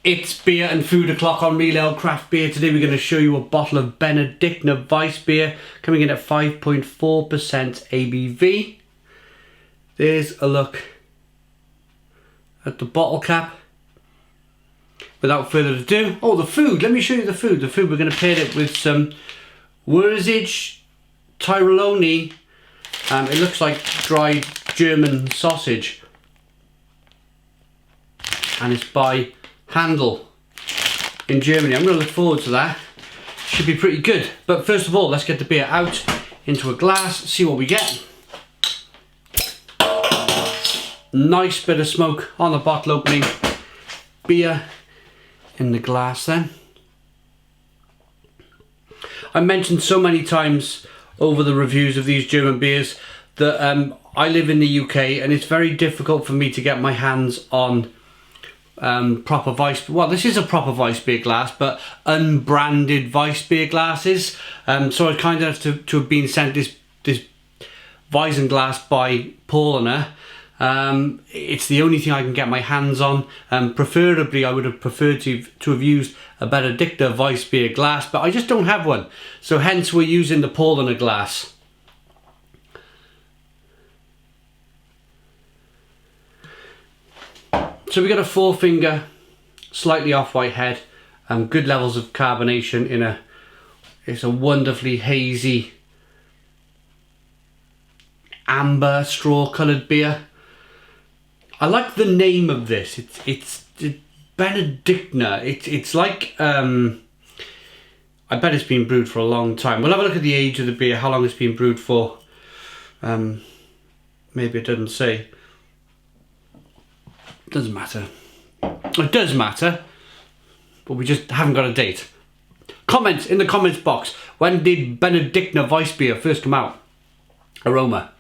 It's beer and food o'clock on Real Ale Craft Beer. Today we're going to show you a bottle of Benediktiner Weissbier coming in at 5.4% ABV. There's a look at the bottle cap. Without further ado, the food. Let me show you the food. The food, we're going to pair it with some rzige Tyrolini. It looks like dried German sausage. And it's by Handl in Germany. I'm going to look forward to that. Should be pretty good. But first of all, let's get the beer out into a glass, see what we get. Nice bit of smoke on the bottle opening. Beer in the glass then. I mentioned so many times over the reviews of these German beers that I live in the UK and it's very difficult for me to get my hands on proper Weiss. Well, this is a proper Weissbier glass, but unbranded Weissbier glasses. So I kind of have to have been sent this Weizen glass by Paulaner. It's the only thing I can get my hands on. Preferably, I would have preferred to have used a Benediktiner Weissbier glass, but I just don't have one. So hence we're using the Paulaner glass. So we got a 4-finger, slightly off-white head, good levels of carbonation it's a wonderfully hazy amber straw-coloured beer. I like the name of this. It's Benediktiner. It's like I bet it's been brewed for a long time. We'll have a look at the age of the beer, how long it's been brewed for. Maybe it doesn't say. Doesn't matter. It does matter, but we just haven't got a date. Comment in the comments box. When did Benediktiner Weissbier first come out? Aroma.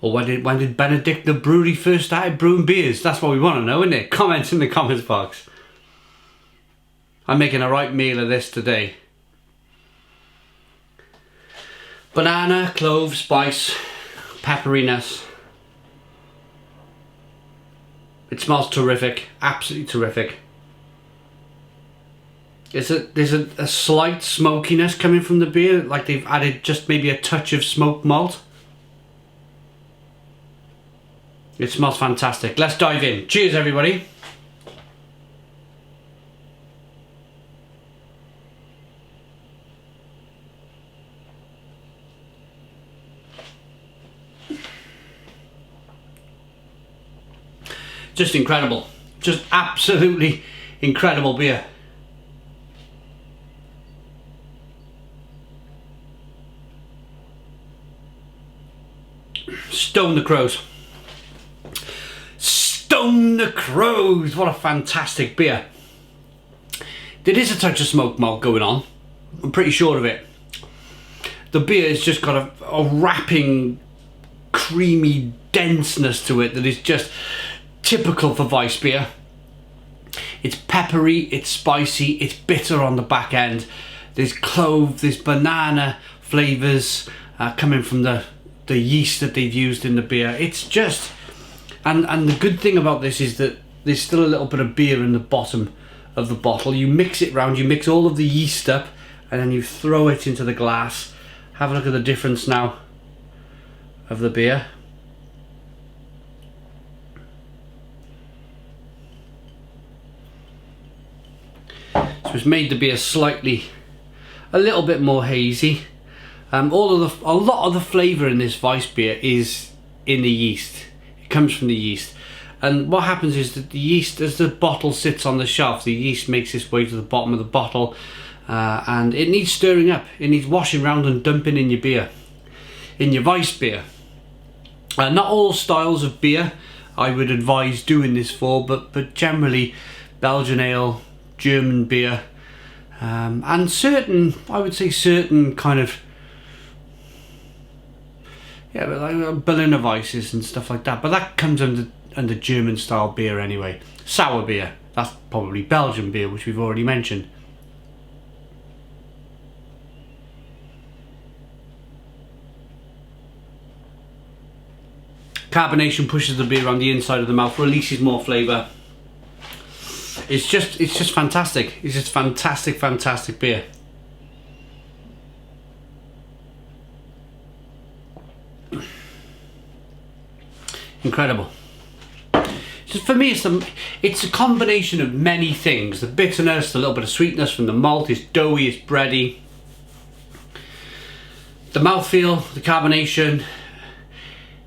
Or when did Benediktiner Brewery first started brewing beers? That's what we want to know, isn't it? Comment in the comments box. I'm making a right meal of this today. Banana, clove, spice, pepperiness. It smells terrific, absolutely terrific. There's a slight smokiness coming from the beer, like they've added just maybe a touch of smoked malt. It smells fantastic. Let's dive in. Cheers, everybody. Just incredible. Just absolutely incredible beer. Stone the crows. Stone the crows. What a fantastic beer. There is a touch of smoked malt going on. I'm pretty sure of it. The beer has just got a wrapping, creamy denseness to it that is just typical for Weissbier. It's peppery, it's spicy, it's bitter on the back end. There's clove, there's banana flavours coming from the yeast that they've used in the beer. It's just, and the good thing about this is that there's still a little bit of beer in the bottom of the bottle. You mix it round, you mix all of the yeast up, and then you throw it into the glass. Have a look at the difference now of the beer. So it's made the beer a little bit more hazy. A lot of the flavour in this Weissbier is in the yeast. It comes from the yeast. And what happens is that the yeast, as the bottle sits on the shelf, the yeast makes its way to the bottom of the bottle and it needs stirring up. It needs washing around and dumping in your beer, in your Weissbier. Not all styles of beer I would advise doing this for, but generally Belgian ale, German beer, and certain, I would say certain kind of, yeah, but like Berliner Weisses and stuff like that, but that comes under German style beer anyway. Sour beer, that's probably Belgian beer, which we've already mentioned. Carbonation pushes the beer around the inside of the mouth, releases more flavour. It's just fantastic. It's just fantastic beer. Incredible. Just for me, it's a combination of many things. The bitterness, a little bit of sweetness from the malt. It's doughy, it's bready. The mouthfeel, the carbonation,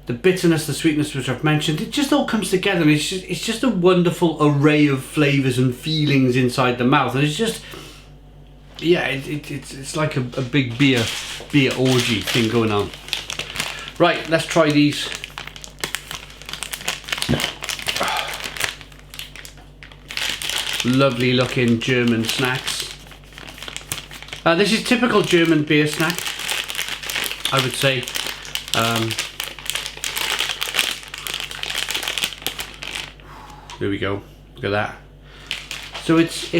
the bitterness, the sweetness, which I've mentioned, it just all comes together, and it's just a wonderful array of flavours and feelings inside the mouth, and it's just, yeah, it's like a big beer orgy thing going on. Right, let's try these. Lovely looking German snacks. This is typical German beer snack, I would say. There we go. Look at that. So it's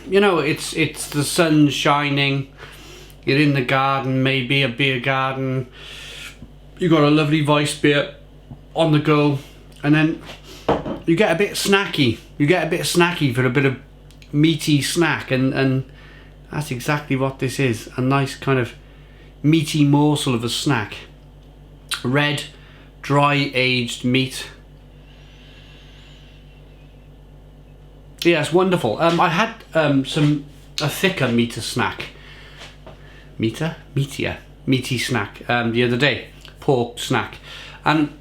you know, it's the sun shining. You're in the garden, maybe a beer garden. You got a lovely Weissbier on the go, and then you get a bit snacky. You get a bit snacky for a bit of meaty snack, and that's exactly what this is. A nice kind of meaty morsel of a snack. Red, dry aged meat. Yeah, it's wonderful. I had a thicker meaty snack. Meaty snack the other day. Pork snack. And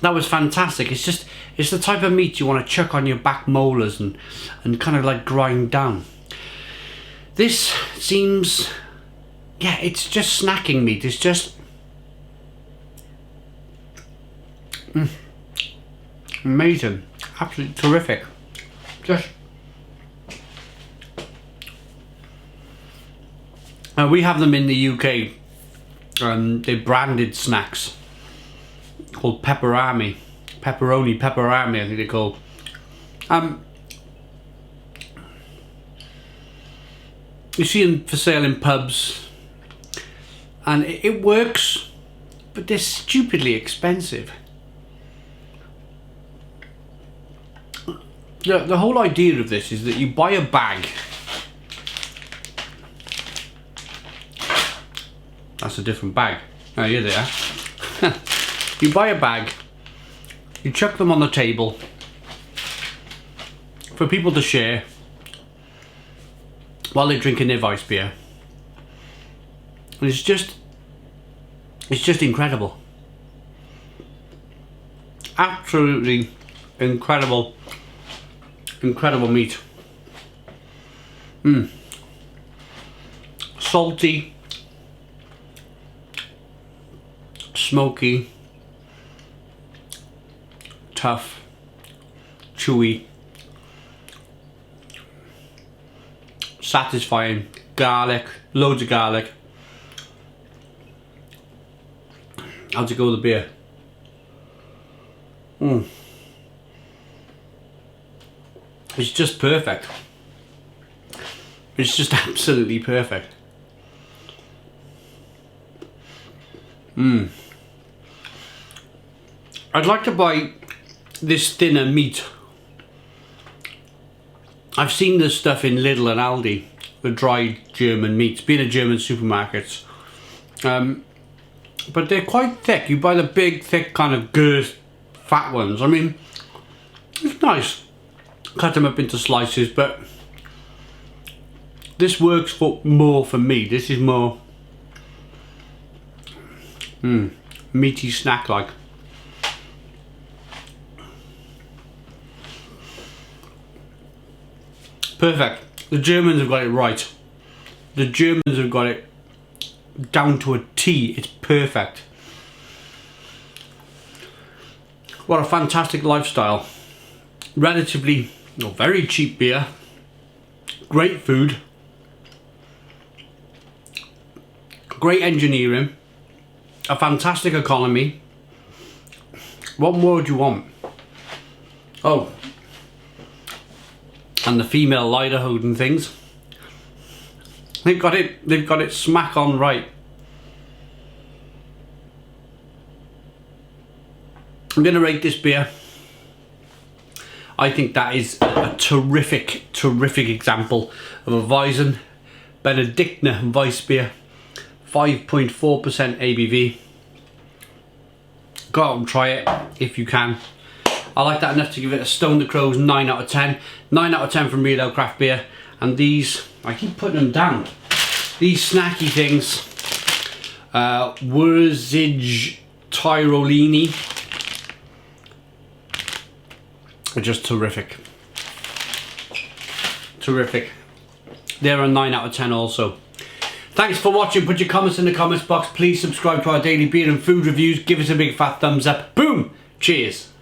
that was fantastic. It's the type of meat you want to chuck on your back molars and kind of like grind down. This seems, yeah, it's just snacking meat. It's just amazing. Absolutely terrific. Just we have them in the UK. They're branded snacks called pepperoni, I think they're called. You see them for sale in pubs, and it works, but they're stupidly expensive. The whole idea of this is that you buy a bag. That's a different bag. Oh, you're there. You buy a bag, you chuck them on the table for people to share while they're drinking their Weissbier. And it's just incredible. Absolutely incredible meat. Salty, smoky, tough, chewy, satisfying, garlic, loads of garlic. How's it go with the beer? It's just perfect. It's just absolutely perfect. I'd like to buy this thinner meat. I've seen this stuff in Lidl and Aldi, the dried German meats, being in German supermarkets. But they're quite thick. You buy the big, thick, kind of girth, fat ones. I mean, it's nice. Cut them up into slices, but this works more for me. This is more meaty snack like. Perfect. The Germans have got it right. The Germans have got it down to a T. It's perfect. What a fantastic lifestyle. Relatively, very cheap beer. Great food. Great engineering. A fantastic economy. What more do you want? Oh, and the female Lederhosen and things. They've got it smack on right. I'm going to rate this beer. I think that is a terrific example of a Weizen Benediktiner Weissbier, 5.4% ABV. Go out and try it if you can. I like that enough to give it a Stone the Crows 9 out of 10. 9 out of 10 from Real Ale Craft Beer. And these, I keep putting them down. These snacky things, rzige Tyrolini, are just terrific. Terrific. They're a 9 out of 10 also. Thanks for watching. Put your comments in the comments box. Please subscribe to our daily beer and food reviews. Give us a big fat thumbs up. Boom! Cheers.